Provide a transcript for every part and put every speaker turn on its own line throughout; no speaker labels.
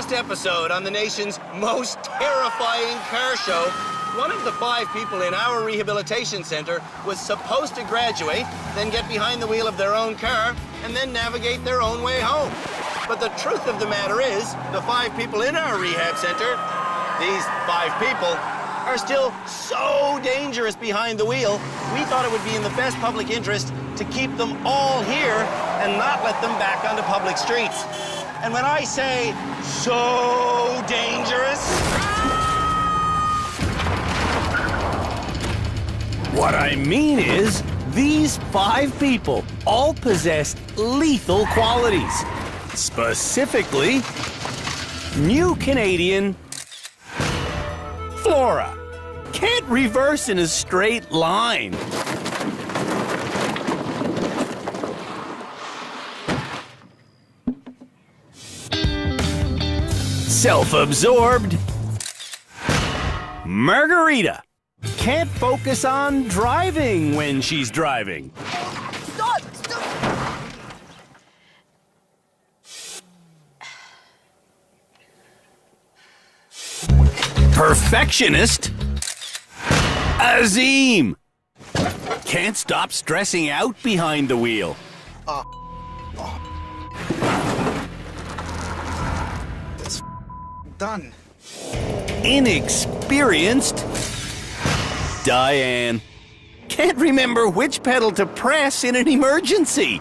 last episode on the nation's most terrifying car show, one of the 5 people in our rehabilitation center was supposed to graduate, then get behind the wheel of their own car, and then navigate their own way home. But the truth of the matter is, the 5 people in our rehab center, these 5 people, are still so dangerous behind the wheel, we thought it would be in the best public interest to keep them all here and not let them back onto public streets. And when I say so dangerous...
What I mean is, these 5 people all possess lethal qualities. Specifically, New Canadian Flora. Can't reverse in a straight line. Self-absorbed Margarita. Can't focus on driving when she's driving.
Stop! Stop!
Perfectionist Azim. Can't stop stressing out behind the wheel.
It's done.
Inexperienced Diane. Can't remember which pedal to press in an emergency.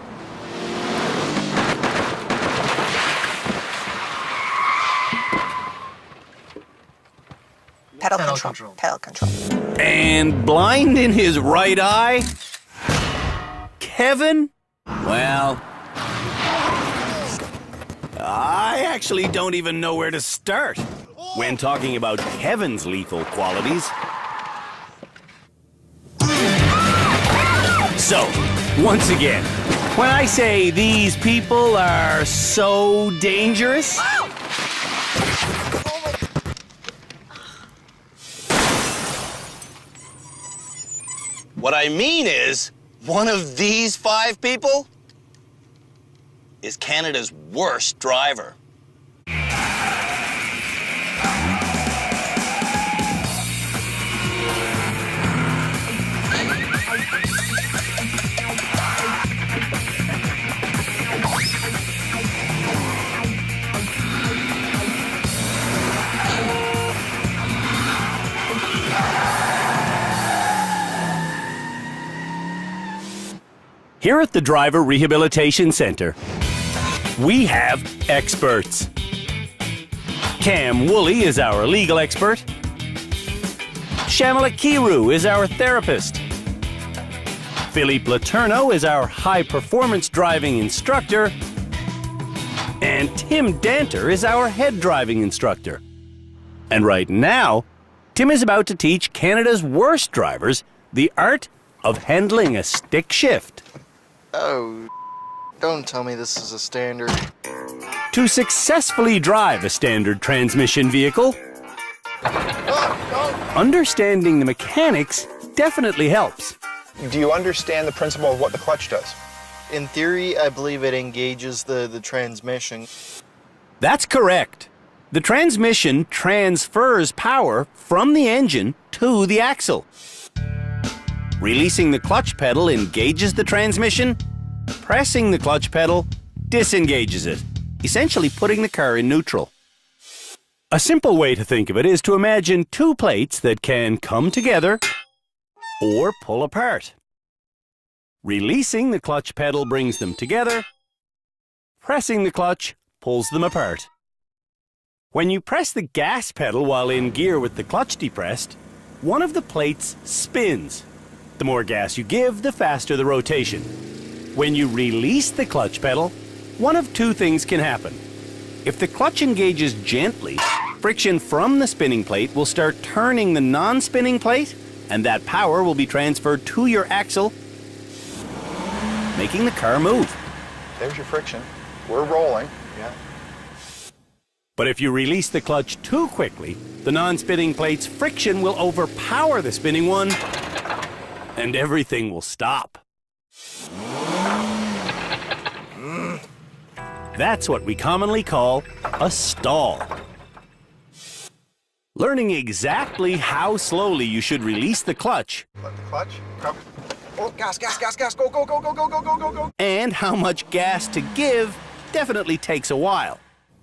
Pedal control. Pedal control.
And blind in his right eye? Kevin? Well, I actually don't even know where to start when talking about Kevin's lethal qualities. So, once again, when I say these people are so dangerous,
What I mean is, one of these 5 people is Canada's worst driver.
here at the Driver Rehabilitation Center, we have experts. Cam Woolley is our legal expert. Shamala Kiru is our therapist. Philippe Laterno is our high-performance driving instructor. And Tim Danter is our head driving instructor. And right now, Tim is about to teach Canada's worst drivers the art of handling a stick shift.
Oh, don't tell me this is a standard.
To successfully drive a standard transmission vehicle, understanding the mechanics definitely helps.
Do you understand the principle of what the clutch does?
In theory, I believe it engages the transmission.
That's correct. The transmission transfers power from the engine to the axle. Releasing the clutch pedal engages the transmission. Pressing the clutch pedal disengages it, essentially putting the car in neutral. A simple way to think of it is to imagine two plates that can come together or pull apart. Releasing the clutch pedal brings them together. Pressing the clutch pulls them apart. When you press the gas pedal while in gear with the clutch depressed, one of the plates spins. The more gas you give, the faster the rotation. When you release the clutch pedal, one of two things can happen. If the clutch engages gently, friction from the spinning plate will start turning the non-spinning plate, and that power will be transferred to your axle, making the car move.
There's your friction. We're rolling. Yeah.
But if you release the clutch too quickly, the non-spinning plate's friction will overpower the spinning one, and everything will stop. That's what we commonly call a stall. Learning exactly how slowly you should release the clutch
Let the clutch come.
Oh, gas, gas, gas, gas. Go, go, go, go, go, go, go, go, go.
and how much gas to give definitely takes a while.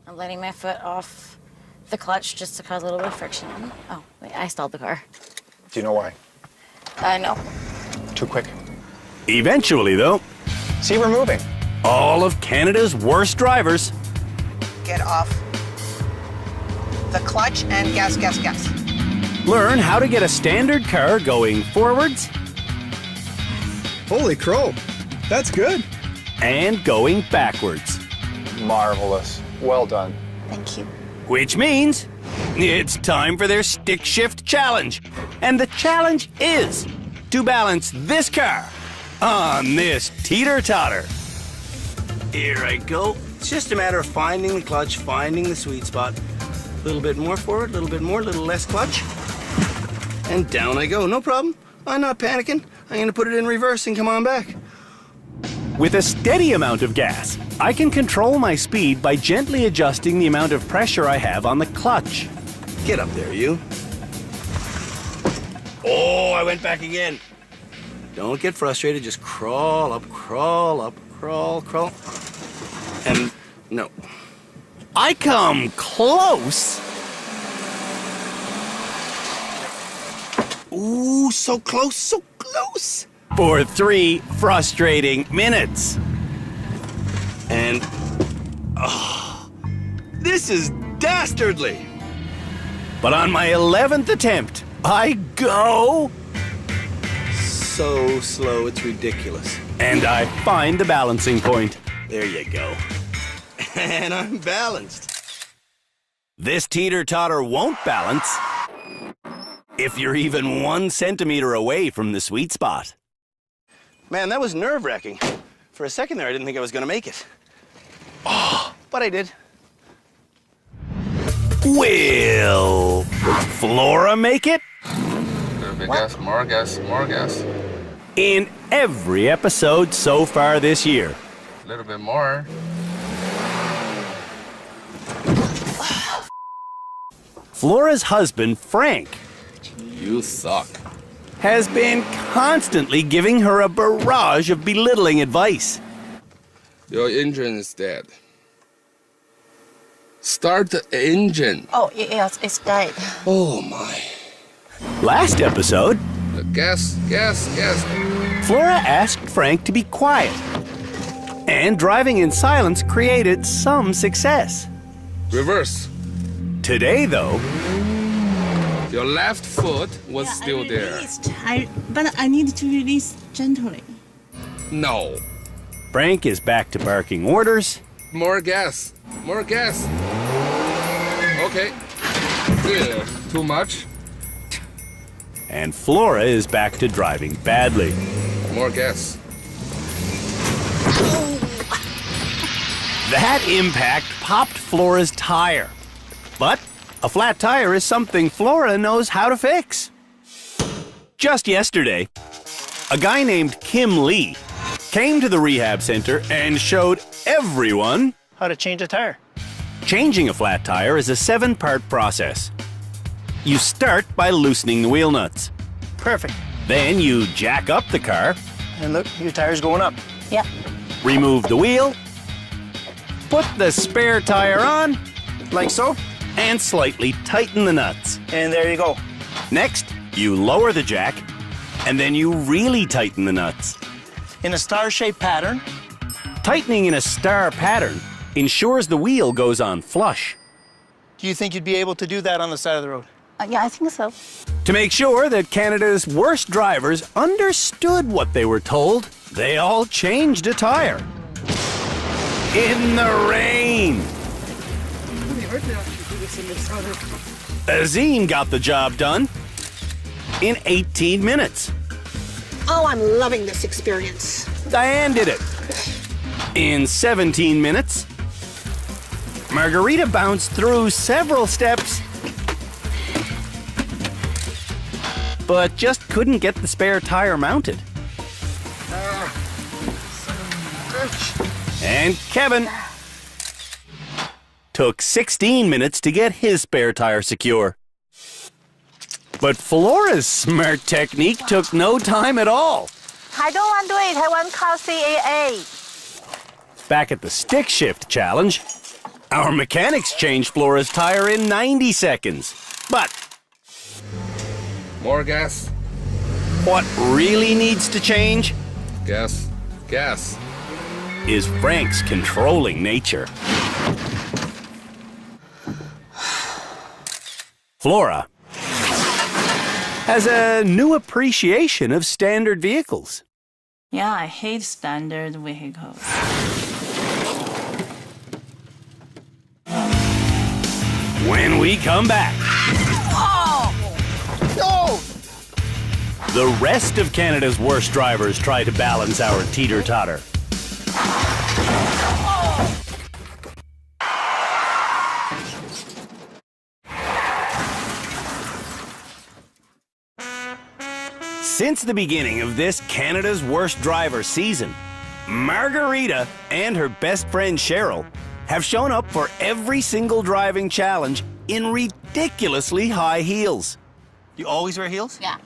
I'm letting my foot off the clutch just to cause a little bit of friction. Oh, wait, I stalled the car.
Do you know why?
No.
Too quick.
Eventually, though,
See, we're moving.
all of Canada's worst drivers
Get off the clutch and gas, gas, gas.
learn how to get a standard car going forwards
Holy crow, that's good.
and going backwards.
Marvelous. Well done.
Thank you.
Which means it's time for their stick shift challenge. And the challenge is to balance this car on this teeter-totter. Here I go. It's just a matter of finding the clutch, finding the sweet spot. A little bit more forward, a little bit more, a little less clutch. And down I go, no problem. I'm not panicking. I'm gonna put it in reverse and come on back. With a steady amount of gas, I can control my speed by gently adjusting the amount of pressure I have on the clutch. Get up there, you. Oh, I went back again. Don't get frustrated, just crawl up, crawl, crawl. And no. I come close. Ooh, so close, so close. For 3 frustrating minutes. And, this is dastardly. But on my 11th attempt, I go so slow, it's ridiculous. And I find the balancing point. There you go. And I'm balanced. This teeter-totter won't balance if you're even 1 centimeter away from the sweet spot. Man, that was nerve-wracking. For a second there, I didn't think I was gonna make it. Oh, but I did. Will Flora make it?
Little bit gas, more gas, more gas.
In every episode so far this year.
A little bit more.
Flora's husband, Frank,
You suck.
has been constantly giving her a barrage of belittling advice.
Your engine is dead. Start the engine.
Oh, yes, it's died.
Oh my.
Last episode,
Gas, gas, gas.
Flora asked Frank to be quiet. And driving in silence created some success.
Reverse.
Today, though,
Your left foot was still there.
But I need to release gently.
No.
Frank is back to barking orders.
More gas. More gas. Okay. Yeah. Too much.
And Flora is back to driving badly.
More gas.
That impact popped Flora's tire. But a flat tire is something Flora knows how to fix. Just yesterday, a guy named Kim Lee came to the rehab center and showed everyone
How to change a tire.
changing a flat tire is a 7-part process. You start by loosening the wheel nuts.
Perfect.
Then you jack up the car,
And look, your tire's going up.
Yep.
remove the wheel, put the spare tire on,
Like so.
and slightly tighten the nuts.
And there you go.
Next, you lower the jack, and then you really tighten the nuts.
In a star-shaped pattern.
Tightening in a star pattern ensures the wheel goes on flush.
Do you think you'd be able to do that on the side of the road?
Yeah, I think so.
To make sure that Canada's worst drivers understood what they were told, they all changed a tire. In the rain. Azim got the job done in 18 minutes.
Oh, I'm loving this experience.
Diane did it in 17 minutes. Margarita bounced through several steps, but just couldn't get the spare tire mounted. And Kevin took 16 minutes to get his spare tire secure. But Flora's smart technique took no time at all.
I don't want to do it. I want call CAA.
Back at the stick shift challenge, our mechanics changed Flora's tire in 90 seconds. But
More gas.
what really needs to change
Gas. Gas.
is Frank's controlling nature. Flora has a new appreciation of standard vehicles.
Yeah, I hate standard vehicles.
When we come back,
No!
the rest of Canada's worst drivers try to balance our teeter-totter. Since the beginning of this Canada's Worst Driver season, Margarita and her best friend Cheryl have shown up for every single driving challenge in ridiculously high heels.
You always wear heels?
Yeah.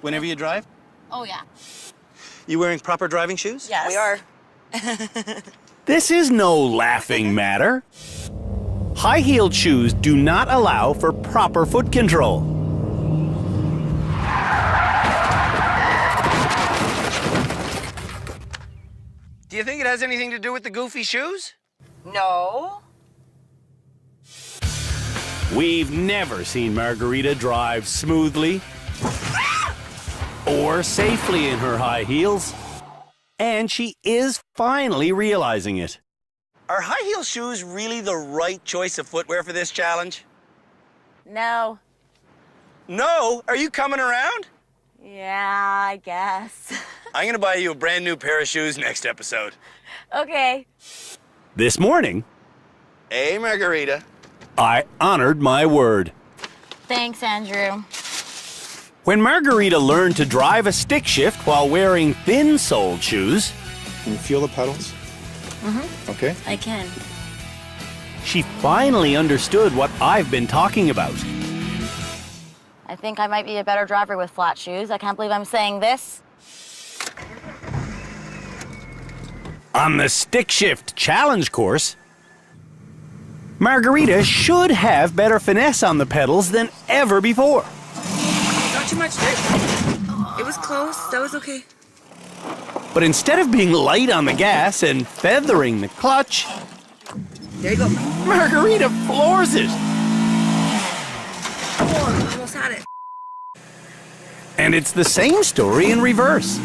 Whenever you drive?
Oh, yeah.
You wearing proper driving shoes?
Yes. We are.
This is no laughing matter. High-heeled shoes do not allow for proper foot control.
Do you think it has anything to do with the goofy shoes?
No.
We've never seen Margarita drive smoothly or safely in her high heels, and she is finally realizing it.
Are high heel shoes really the right choice of footwear for this challenge?
No.
No? Are you coming around?
Yeah, I guess.
I'm gonna buy you a brand new pair of shoes next episode.
Okay.
This morning,
Hey, Margarita.
I honored my word.
Thanks, Andrew.
When Margarita learned to drive a stick shift while wearing thin-soled shoes,
Can you feel the pedals? Okay.
I can.
she finally understood what I've been talking about.
I think I might be a better driver with flat shoes. I can't believe I'm saying this.
On the stick shift challenge course, Margarita should have better finesse on the pedals than ever before.
Not too much, Dick. It was close. That was okay.
But instead of being light on the gas and feathering the clutch,
There you go.
Margarita floors it.
Oh, almost had it.
And it's the same story in reverse.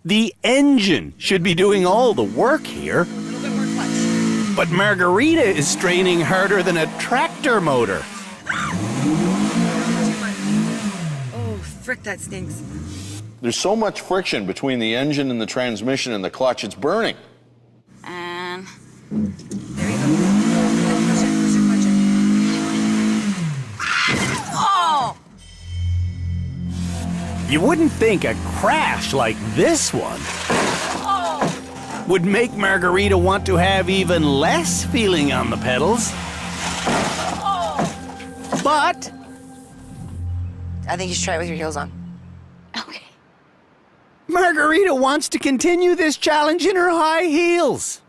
The engine should be doing all the work here,
A little bit more clutch.
but Margarita is straining harder than a tractor motor.
Oh, frick, that stinks.
There's so much friction between the engine and the transmission and the clutch, it's burning.
And
There you go. Push it, push it, push it. Oh!
You wouldn't think a crash like this one would make Margarita want to have even less feeling on the pedals. But
I think you should try it with your heels on.
okay.
Margarita wants to continue this challenge in her high heels.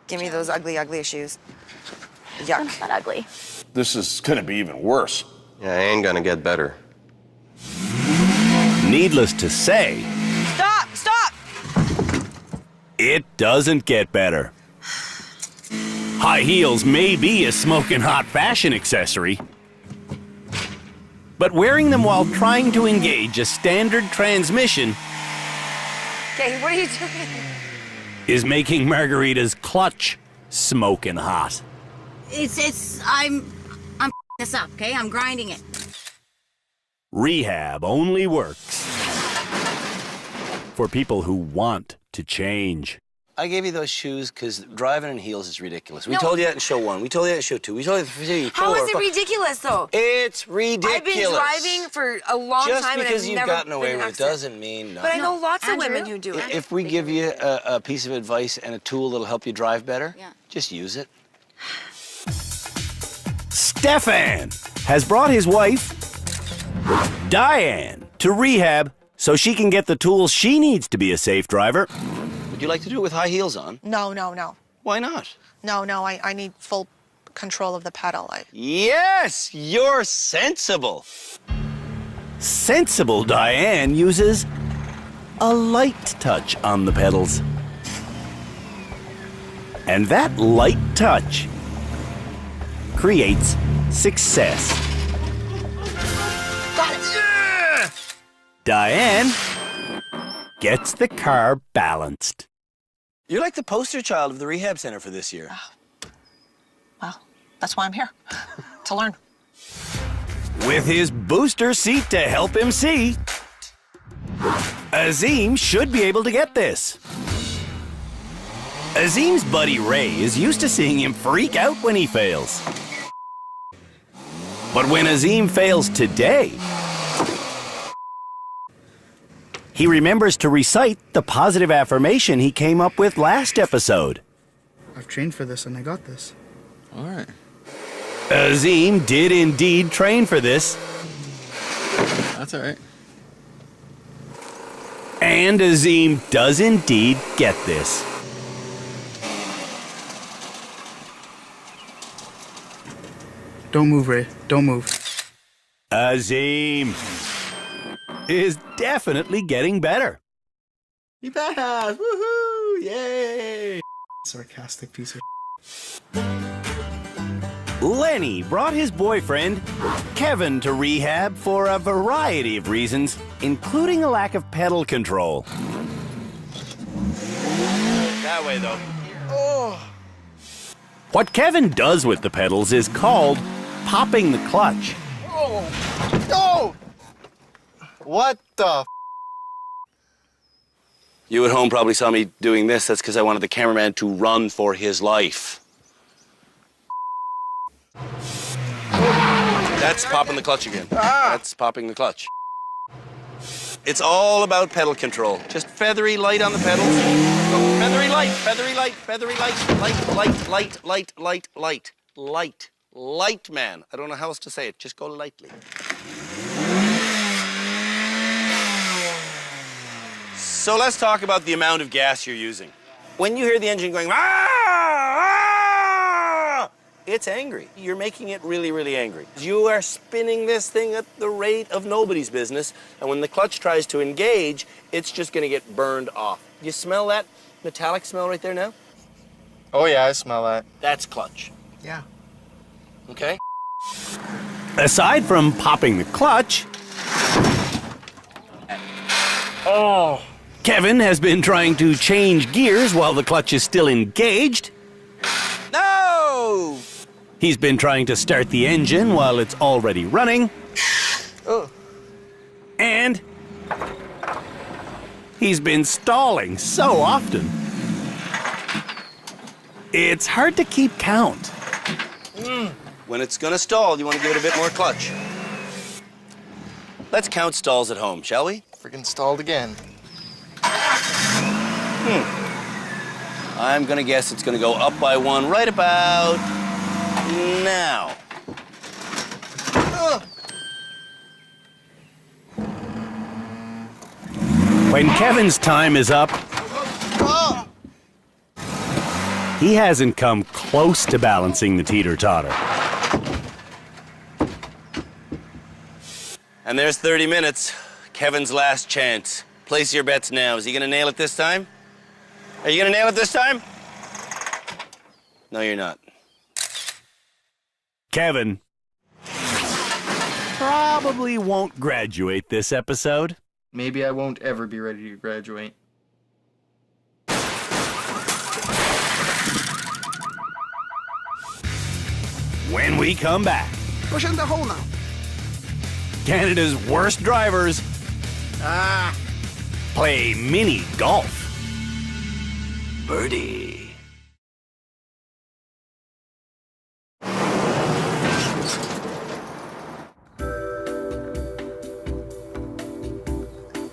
Give me those ugly, ugly shoes. Yuck.
Not ugly.
This is gonna be even worse.
Yeah, I ain't gonna get better.
Needless to say,
Stop! Stop!
it doesn't get better. High heels may be a smoking hot fashion accessory, but wearing them while trying to engage a standard transmission
Okay, what are you doing?
is making Margarita's clutch smoking hot.
I'm this up, okay? I'm grinding it.
Rehab only works for people who want to change.
I gave you those shoes because driving in heels is ridiculous. We told you that in show 1. We told you that in show 2. We told you that in 3, 4,
How is it
5.
ridiculous, though?
It's ridiculous.
I've been driving for a long
Just
time and
because
I've
you've
never
gotten away
been in
with
an
it
accident.
doesn't mean
But I
nothing.
know lots of
Andrew?
women who do it.
If we give you a piece of advice and a tool that'll help you drive better,
Yeah.
just use it.
Stefan has brought his wife, Diane, to rehab so she can get the tools she needs to be a safe driver.
Would you like to do it with high heels on?
No, no, no.
Why not?
No, no, I need full control of the pedal.
Yes, you're sensible.
Sensible Diane uses a light touch on the pedals. And that light touch creates success.
Got it!
Yeah!
Diane gets the car balanced.
You're like the poster child of the rehab center for this year.
Well, that's why I'm here, to learn.
With his booster seat to help him see, Azim should be able to get this. Azim's buddy Ray is used to seeing him freak out when he fails. But when Azim fails today, he remembers to recite the positive affirmation he came up with last episode.
I've trained for this and I got this.
All right.
Azim did indeed train for this.
That's all right.
And Azim does indeed get this.
Don't move, Ray. Don't move.
Azim is definitely getting better.
You passed! Woohoo! Yay!
Sarcastic piece of
Lenny brought his boyfriend, Kevin, to rehab for a variety of reasons, including a lack of pedal control.
That way, though.
What Kevin does with the pedals is called popping the clutch.
No! What the?
You at home probably saw me doing this. That's because I wanted the cameraman to run for his life. That's popping the clutch again. That's popping the clutch. It's all about pedal control. Just feathery light on the pedals. Go, feathery light, feathery light, feathery light, light, man. I don't know how else to say it. Just go lightly. So let's talk about the amount of gas you're using. When you hear the engine going, it's angry. You're making it really, really angry. You are spinning this thing at the rate of nobody's business, and when the clutch tries to engage, it's just gonna get burned off. You smell that metallic smell right there now?
Oh yeah, I smell that.
That's clutch.
Yeah.
Okay?
Aside from popping the clutch, Kevin has been trying to change gears while the clutch is still engaged.
No!
He's been trying to start the engine while it's already running. And he's been stalling so often. It's hard to keep count.
When it's gonna stall, you want to give it a bit more clutch. Let's count stalls at home, shall we?
Freaking stalled again.
I'm gonna guess it's gonna go up by one right about now.
When Kevin's time is up, he hasn't come close to balancing the teeter-totter.
And there's 30 minutes. Kevin's last chance. Place your bets now. Is he gonna nail it this time? Are you gonna nail it this time? No, you're not.
Kevin probably won't graduate this episode.
Maybe I won't ever be ready to graduate.
When we come back,
Pushing the hole now.
Canada's worst drivers play mini golf. Birdie.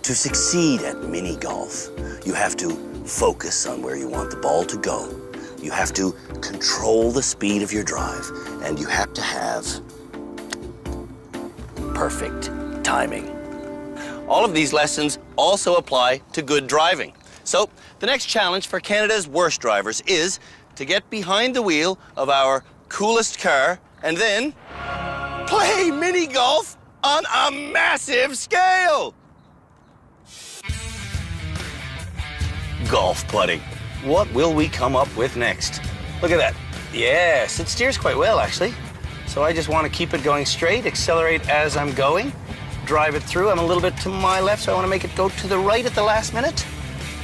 To succeed at mini golf, you have to focus on where you want the ball to go. You have to control the speed of your drive, and you have to have perfect timing. All of these lessons also apply to good driving. So the next challenge for Canada's worst drivers is to get behind the wheel of our coolest car and then play mini golf on a massive scale. Golf putting. What will we come up with next? Look at that. Yes, it steers quite well, actually. So I just want to keep it going straight, accelerate as I'm going, drive it through. I'm a little bit to my left, so I want to make it go to the right at the last minute.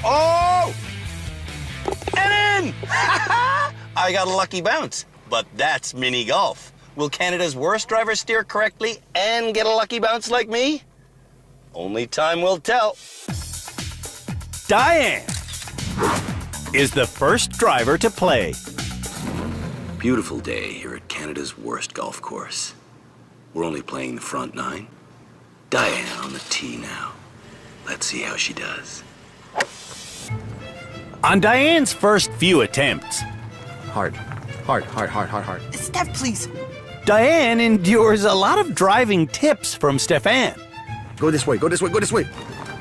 Oh! And in! I got a lucky bounce, but that's mini golf. Will Canada's worst driver steer correctly and get a lucky bounce like me? Only time will tell.
Diane is the first driver to play.
Beautiful day here at Canada's worst golf course. We're only playing the front nine. Diane on the tee now. Let's see how she does.
On Diane's first few attempts,
Hard.
Steph, please.
Diane endures a lot of driving tips from Stefan,
Go this way, go this way, go this way.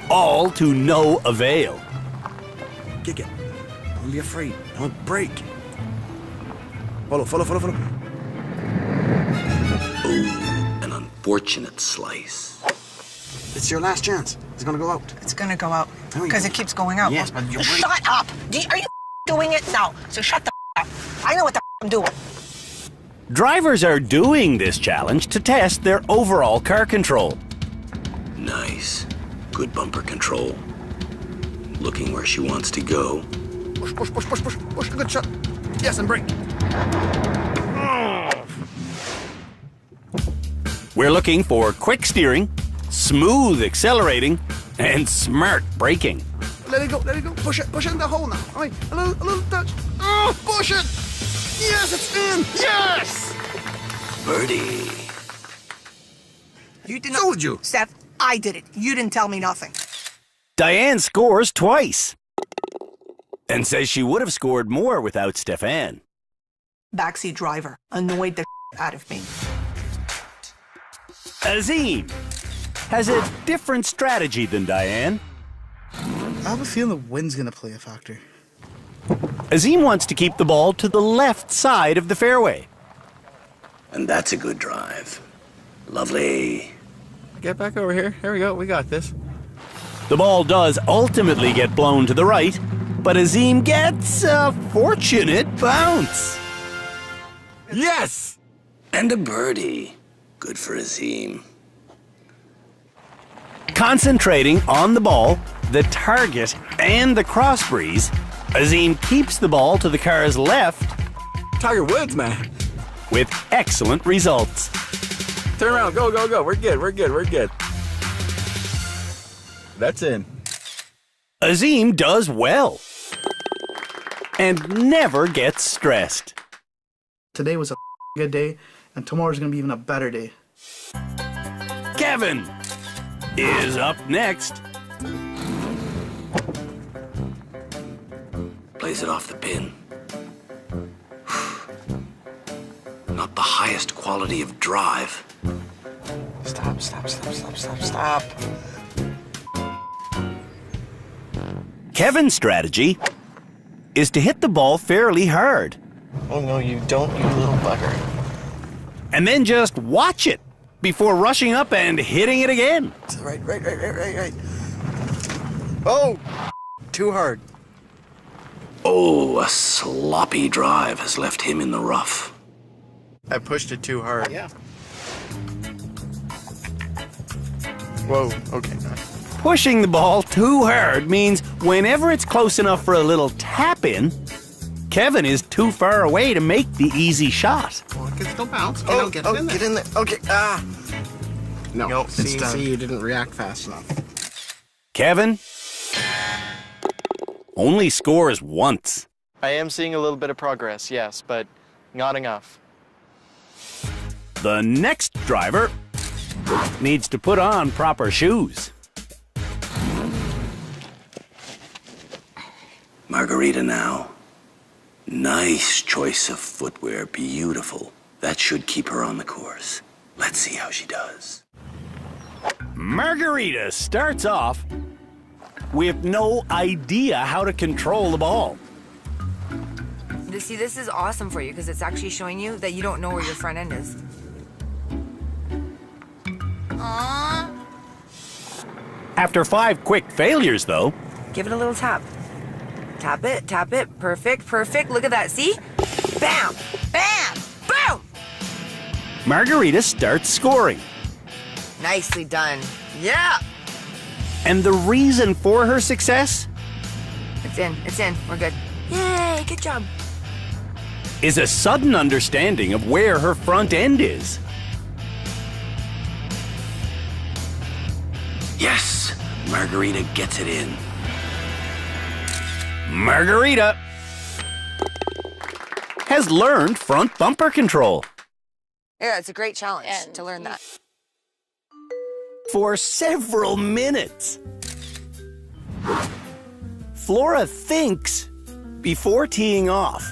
all to no avail.
Kick it. Don't be afraid. Don't break. Follow.
Ooh, an unfortunate slice.
It's your last chance. It's gonna go out.
It's gonna go out
There we
because
go.
it keeps going out.
Yes, but you're right.
Shut up! Are you doing it? No. So shut the up. I know what the I'm doing.
Drivers are doing this challenge to test their overall car control.
Nice. Good bumper control. Looking where she wants to go.
Push. Good shot. Yes, and break.
We're looking for quick steering, smooth accelerating, and smart braking.
Let it go. Push it in the hole now. All right, a little touch. Oh, push it. Yes, it's in. Yes.
Birdie.
You didn't.
Told you.
Steph, I did it. You didn't tell me nothing.
Diane scores twice and says she would have scored more without Stefan.
Backseat driver annoyed the out of me.
Azim has a different strategy than Diane.
I have a feeling the wind's gonna play a factor.
Azim wants to keep the ball to the left side of the fairway.
And that's a good drive. Lovely.
Get back over here. Here we go. We got this.
The ball does ultimately get blown to the right, but Azim gets a fortunate bounce.
Yes!
And a birdie. Good for Azim.
Concentrating on the ball, the target, and the cross breeze, Azim keeps the ball to the car's left
Tiger Woods, man.
with excellent results.
Turn around. Go. We're good. That's in.
Azim does well and never gets stressed.
Today was a good day, and tomorrow's gonna be even a better day.
Kevin is up next.
Plays it off the pin. Not the highest quality of drive.
Stop.
Kevin's strategy is to hit the ball fairly hard
Oh no, you don't, you little bugger.
and then just watch it before rushing up and hitting it again.
Right. Oh! Too hard.
Oh, a sloppy drive has left him in the rough.
I pushed it too hard.
Yeah.
Whoa, okay.
Pushing the ball too hard means whenever it's close enough for a little tap-in, Kevin is too far away to make the easy shot.
Well, it can still bounce.
Get in there. Okay,
No,
No,
it's done.
see,
You didn't react fast enough.
Kevin only scores once.
I am seeing a little bit of progress, yes, but not enough.
The next driver needs to put on proper shoes.
Margarita now.
Nice choice of footwear, beautiful. That should keep her on the course. Let's see how she does. Margarita starts off with no idea how to control the ball.
See, this is awesome for you because it's actually showing you that you don't know where your front end is.
After 5 quick failures, though,
Give it a little tap. Tap it, tap it. Perfect, perfect. Look at that, see? Bam! Bam! Boom!
Margarita starts scoring.
Nicely done. Yeah!
And the reason for her success
It's in, it's in. We're good. Yay, good job.
is a sudden understanding of where her front end is. Yes, Margarita gets it in. Margarita has learned front bumper control.
Yeah, it's a great challenge to learn that.
For several minutes. Flora thinks before teeing off.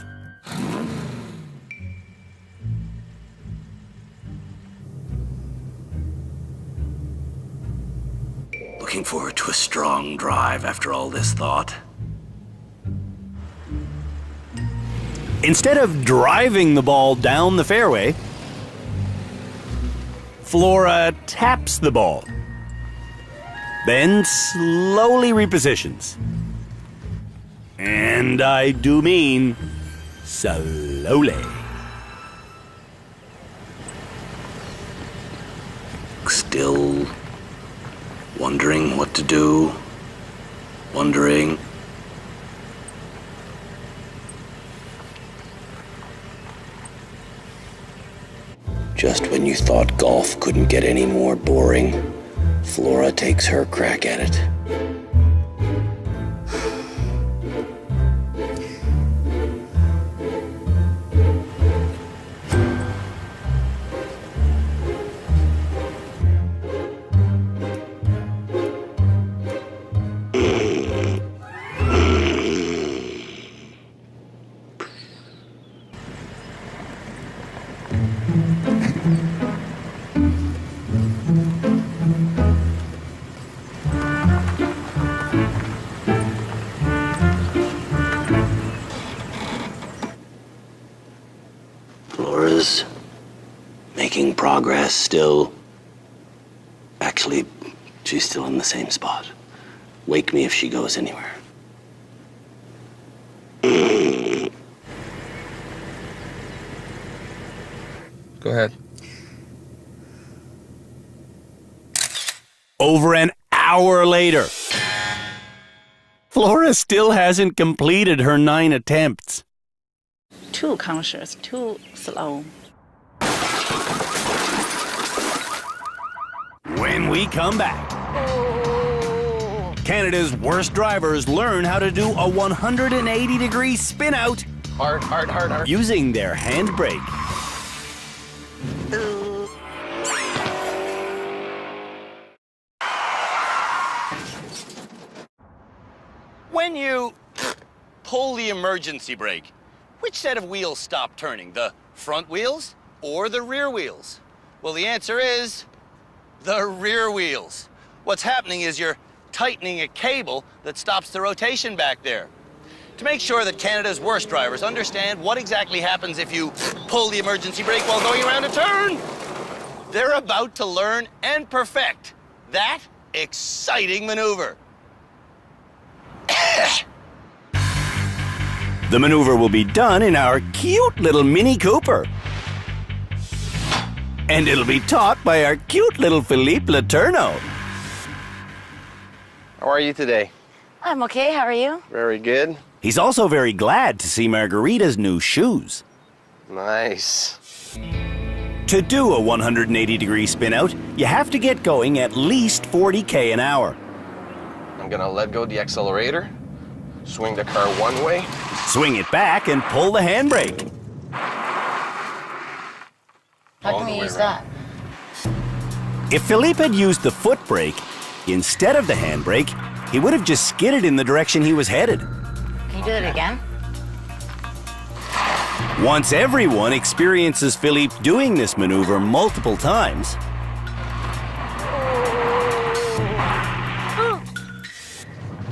Looking forward to a strong drive after all this thought. Instead of driving the ball down the fairway, Flora taps the ball, then slowly repositions. And I do mean slowly. Still wondering what to do, wondering. Just when you thought golf couldn't get any more boring, Flora takes her crack at it. Flora's making progress still. Actually, she's still in the same spot. Wake me if she goes anywhere.
Go ahead.
Over an hour later, Flora still hasn't completed her 9 attempts.
Too conscious, too slow.
When we come back, Canada's worst drivers learn how to do a 180-degree spin out
Hard, hard, hard, hard.
using their handbrake. When you pull the emergency brake, which set of wheels stop turning? The front wheels or the rear wheels? Well, the answer is the rear wheels. What's happening is you're tightening a cable that stops the rotation back there. To make sure that Canada's worst drivers understand what exactly happens if you pull the emergency brake while going around a turn, they're about to learn and perfect that exciting maneuver. The maneuver will be done in our cute little Mini Cooper. And it'll be taught by our cute little Philippe Letourneau.
How are you today?
I'm okay, how are you?
Very good.
He's also very glad to see Margarita's new shoes.
Nice.
To do a 180-degree spin out, you have to get going at least 40k an hour.
I'm gonna let go the accelerator, swing the car one way.
Swing it back and pull the handbrake.
How can we use that?
If Philippe had used the foot brake instead of the handbrake, he would have just skidded in the direction he was headed.
Can you do it again?
Once everyone experiences Philippe doing this maneuver multiple times,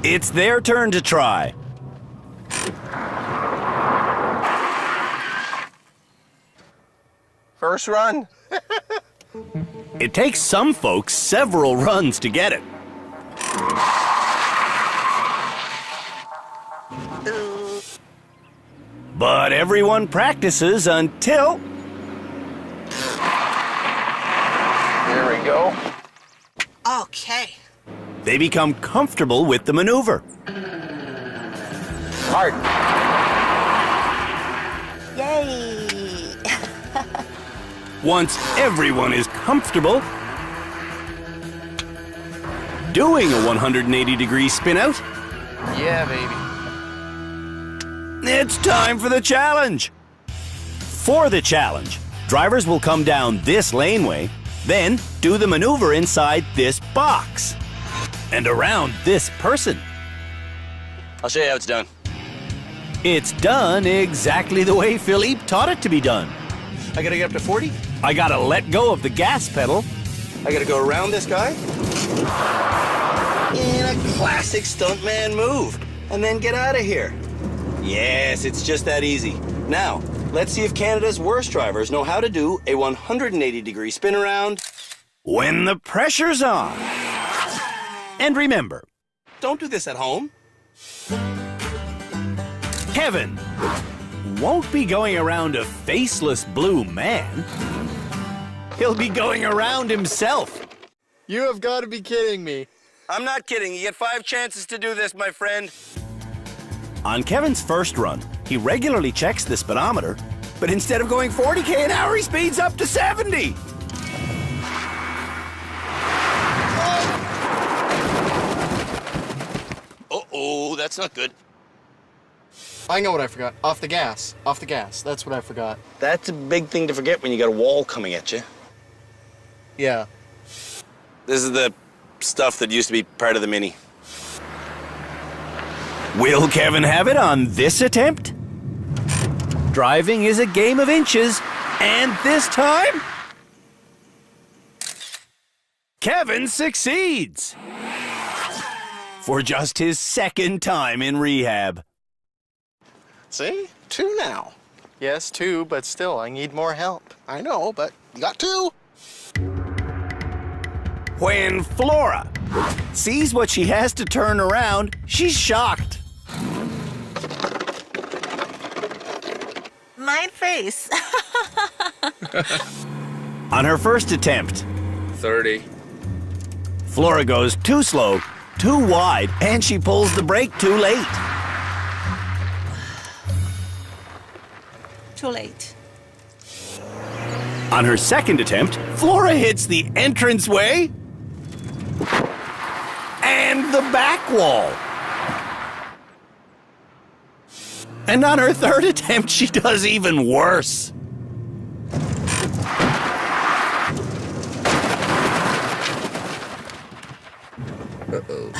it's their turn to try.
First run.
It takes some folks several runs to get it. But everyone practices until...
Here we go.
Okay.
they become comfortable with the maneuver.
Hard.
Yay!
Once everyone is comfortable doing a 180-degree spin out,
Yeah, baby.
it's time for the challenge. For the challenge, drivers will come down this laneway, then do the maneuver inside this box and around this person.
I'll show you how it's done.
It's done exactly the way Philippe taught it to be done.
I gotta get up to 40.
I gotta let go of the gas pedal.
I gotta go around this guy in a classic stuntman move, and then get out of here. Yes, it's just that easy. Now, let's see if Canada's worst drivers know how to do a 180-degree spin around
when the pressure's on. And remember,
don't do this at home.
Kevin won't be going around a faceless blue man. He'll be going around himself.
You have got to be kidding me.
I'm not kidding. You get 5 chances to do this, my friend.
On Kevin's first run, he regularly checks the speedometer, but instead of going 40k an hour, he speeds up to 70.
Uh-oh, that's not good.
I know what I forgot. Off the gas. Off the gas. That's what I forgot.
That's a big thing to forget when you got a wall coming at you.
Yeah.
This is the stuff that used to be part of the Mini.
Will Kevin have it on this attempt? Driving is a game of inches, and this time, Kevin succeeds for just his second time in rehab.
See? 2 now. Yes, 2, but still, I need more help. I know, but you got 2.
When Flora sees what she has to turn around, she's shocked.
My face.
On her first attempt,
30.
Flora goes too slow, too wide, and she pulls the brake too late.
Too late.
On her second attempt, Flora hits the entranceway and the back wall. And on her third attempt, she does even worse.
Uh-oh.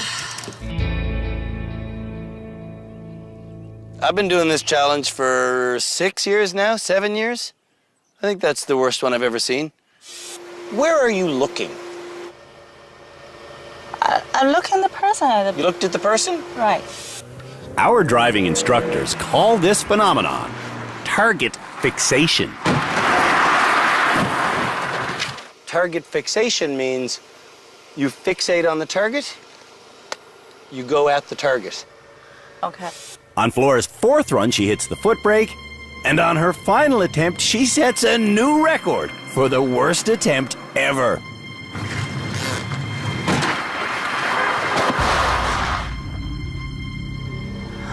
I've been doing this challenge for 6 years now, 7 years. I think that's the worst one I've ever seen. Where are you looking?
I'm looking at the person at the...
You looked at the person?
Right.
Our driving instructors call this phenomenon target fixation.
Target fixation means you fixate on the target, you go at the target.
Okay.
On Flora's fourth run, she hits the foot brake, and on her final attempt, she sets a new record for the worst attempt ever.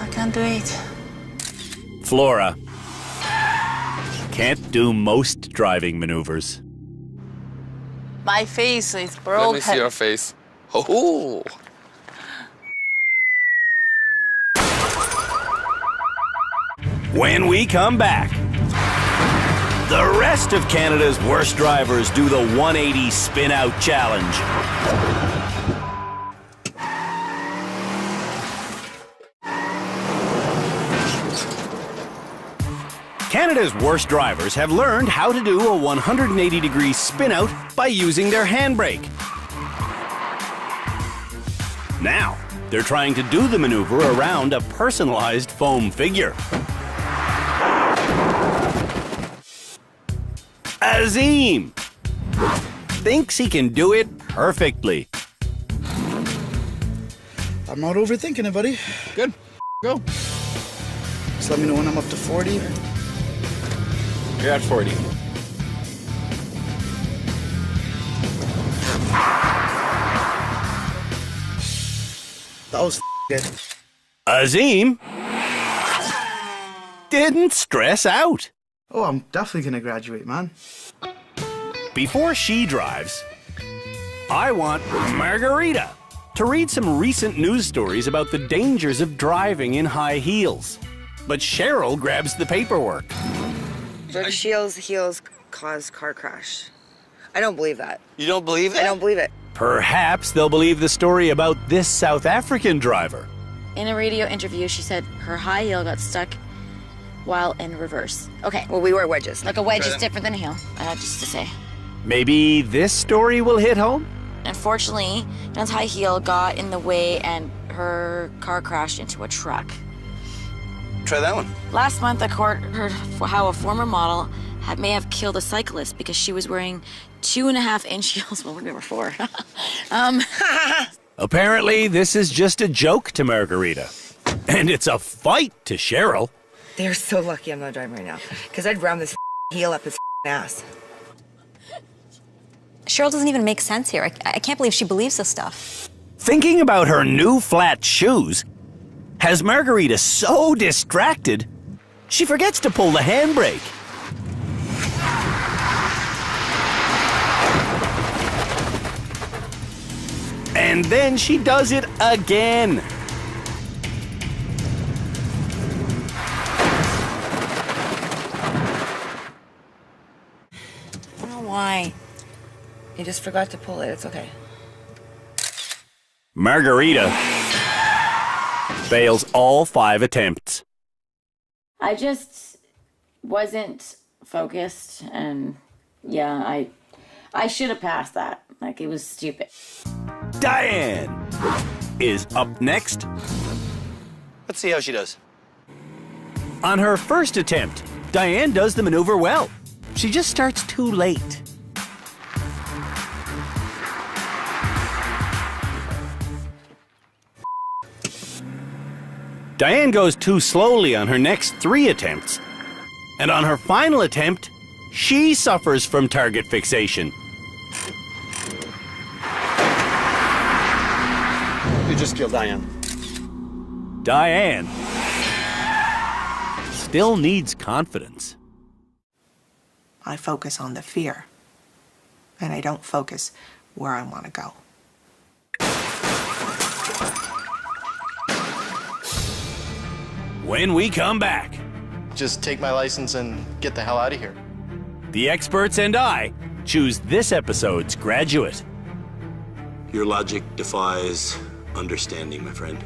I can't do it.
Flora can't do most driving maneuvers.
My face is broken.
Let me see your face. Oh.
When we come back, the rest of Canada's worst drivers do the 180 spin out challenge. Canada's worst drivers have learned how to do a 180-degree spin-out by using their handbrake. Now, they're trying to do the maneuver around a personalized foam figure. Azim thinks he can do it perfectly.
I'm not overthinking it, buddy.
Good. Go.
Just let me know when I'm up to 40.
You're at 40.
That was good.
Azim didn't stress out.
Oh, I'm definitely gonna graduate, man.
Before she drives, I want Margarita to read some recent news stories about the dangers of driving in high heels. But Cheryl grabs the paperwork.
Virgil heels cause car crash. I don't believe that.
You don't believe that?
I don't believe it.
Perhaps they'll believe the story about this South African driver.
In a radio interview, she said her high heel got stuck while in reverse. Okay.
Well, we wear wedges.
Like a wedge is different than a heel, just to say.
Maybe this story will hit home?
Unfortunately, Jen's high heel got in the way and her car crashed into a truck.
Try that one.
Last month, a court heard how a former model may have killed a cyclist because she was wearing 2.5-inch heels. Well, we were 4.
Apparently, this is just a joke to Margarita. And it's a fight to Cheryl.
They're so lucky I'm not driving right now, because I'd ram this heel up his ass.
Cheryl doesn't even make sense here. I can't believe she believes this stuff.
Thinking about her new flat shoes has Margarita so distracted, she forgets to pull the handbrake. And then she does it again.
I don't know why. You just forgot to pull it. It's okay.
Margarita fails all 5 attempts.
I just wasn't focused, and yeah, I should have passed that. Like, it was stupid.
Diane is up next.
Let's see how she does.
On her first attempt, Diane does the maneuver well. She just starts too late. Diane goes too slowly on her next 3 attempts. And on her final attempt, she suffers from target fixation.
You just killed Diane.
Diane still needs confidence.
I focus on the fear, and I don't focus where I want to go.
When we come back,
just take my license and get the hell out of here.
the experts and I choose this episode's graduate.
Your logic defies understanding, my friend.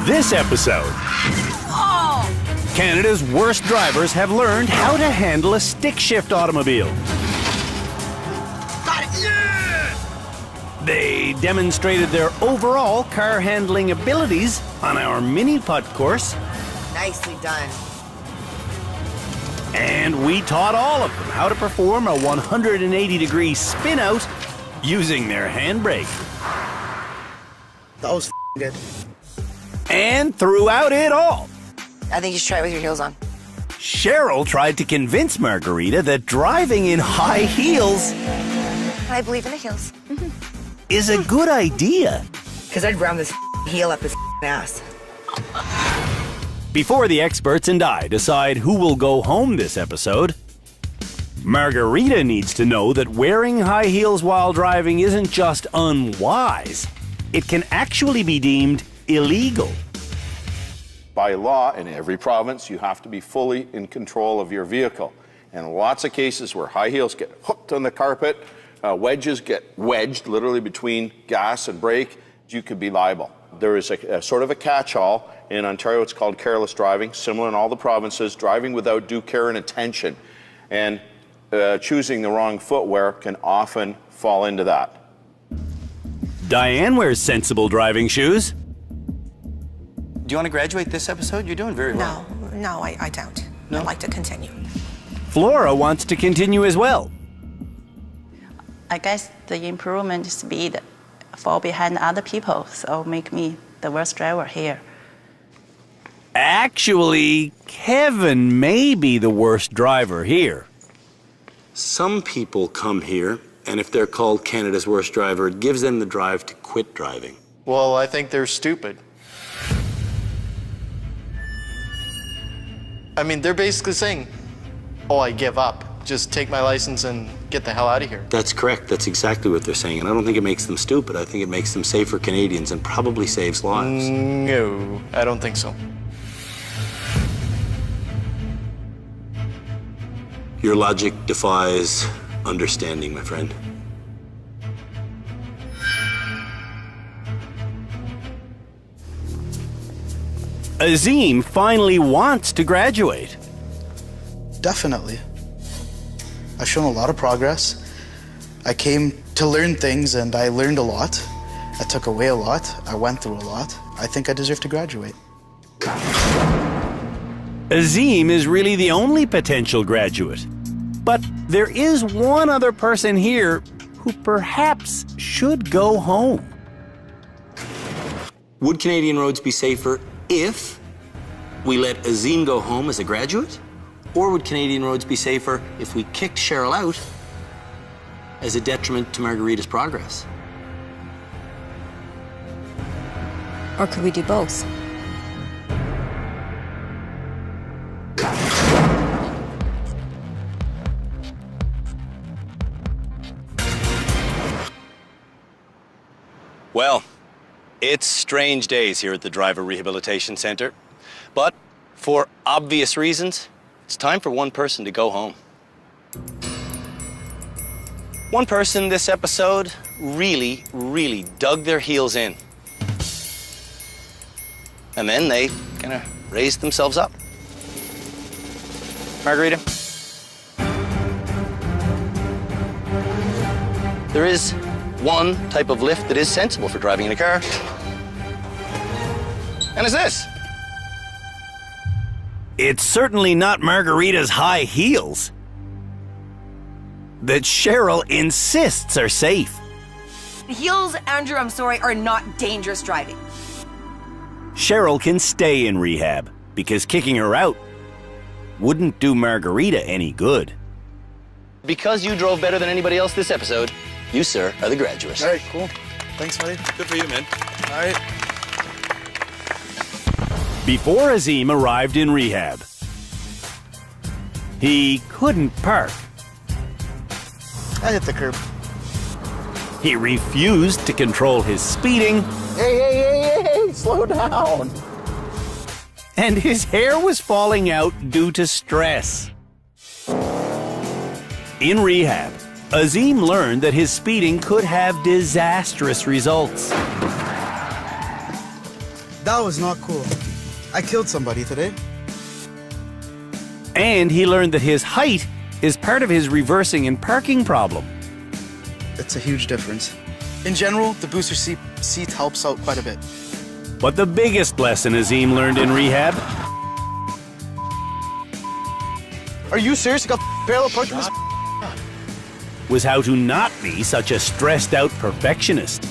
This episode, Canada's worst drivers have learned how to handle a stick-shift automobile.
Got it! Yeah!
They demonstrated their overall car handling abilities on our mini-putt course,
Nicely done.
and we taught all of them how to perform a 180-degree spin-out using their handbrake.
That was good.
And throughout it all,
I think you should try it with your heels on.
Cheryl tried to convince Margarita that driving in high heels
I believe in the heels.
is a good idea.
Because I'd ram this heel up his ass.
Before the experts and I decide who will go home this episode, Margarita needs to know that wearing high heels while driving isn't just unwise, it can actually be deemed illegal.
By law, in every province, you have to be fully in control of your vehicle. And lots of cases where high heels get hooked on the carpet, wedges get wedged literally between gas and brake, you could be liable. There is a sort of a catch-all. In Ontario, it's called careless driving, similar in all the provinces, driving without due care and attention. And choosing the wrong footwear can often fall into that.
Diane wears sensible driving shoes.
Do you want to graduate this episode? You're doing very well.
No, I don't.
No?
I'd like to continue.
Flora wants to continue as well.
I guess the improvement speed fall behind other people, so make me the worst driver here.
Actually, Kevin may be the worst driver here.
Some people come here, and if they're called Canada's worst driver, it gives them the drive to quit driving.
Well, I think they're stupid. I mean, they're basically saying, oh, I give up. Just take my license and get the hell out of here.
That's correct. That's exactly what they're saying. And I don't think it makes them stupid. I think it makes them safer Canadians and probably saves lives.
No, I don't think so.
Your logic defies understanding, my friend.
Azim finally wants to graduate.
Definitely. I've shown a lot of progress. I came to learn things and I learned a lot. I took away a lot. I went through a lot. I think I deserve to graduate.
Azim is really the only potential graduate. But there is one other person here who perhaps should go home.
Would Canadian roads be safer if we let Azim go home as a graduate? Or would Canadian roads be safer if we kicked Cheryl out as a detriment to Margarita's progress?
Or could we do both?
Well, it's strange days here at the Driver Rehabilitation Center. But for obvious reasons, it's time for one person to go home. One person this episode really dug their heels in. And then they kind of raised themselves up. Margarita? There is one type of lift that is sensible for driving in a car. And it's this. It's certainly not Margarita's high heels that Cheryl insists are safe.
Heels, Andrew, I'm sorry, are not dangerous driving.
Cheryl can stay in rehab because kicking her out wouldn't do Margarita any good. Because you drove better than anybody else this episode, you, sir, are the graduate.
All right, cool. Thanks, buddy.
Good for you, man.
All right.
Before Azim arrived in rehab, he couldn't park.
I hit the curb.
He refused to control his speeding.
Hey, slow down.
And his hair was falling out due to stress. In rehab, Azim learned that his speeding could have disastrous results.
That was not cool. I killed somebody today.
And he learned that his height is part of his reversing and parking problem.
It's a huge difference. In general, the booster seat helps out quite a bit.
But the biggest lesson Azim learned in rehab...
Are you serious? You got parallel parking this?
was how to not be such a stressed-out perfectionist.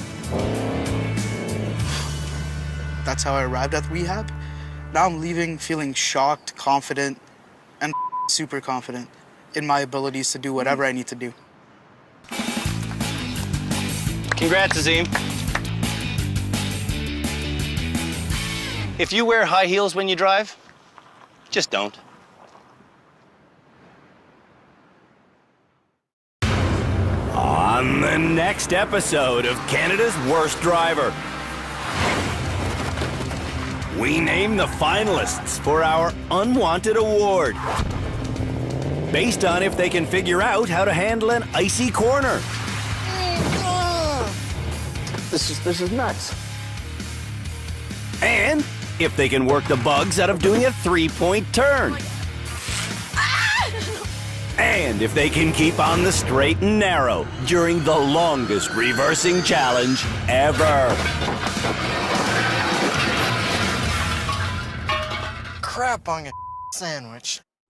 That's how I arrived at rehab. Now I'm leaving feeling shocked, confident, and super confident in my abilities to do whatever I need to do.
Congrats, Azim. If you wear high heels when you drive, just don't.
On the next episode of Canada's Worst Driver, we name the finalists for our Unwanted Award, based on if they can figure out how to handle an icy corner.
This is nuts.
And if they can work the bugs out of doing a 3-point turn. And if they can keep on the straight and narrow during the longest reversing challenge ever.
Crap on your sandwich.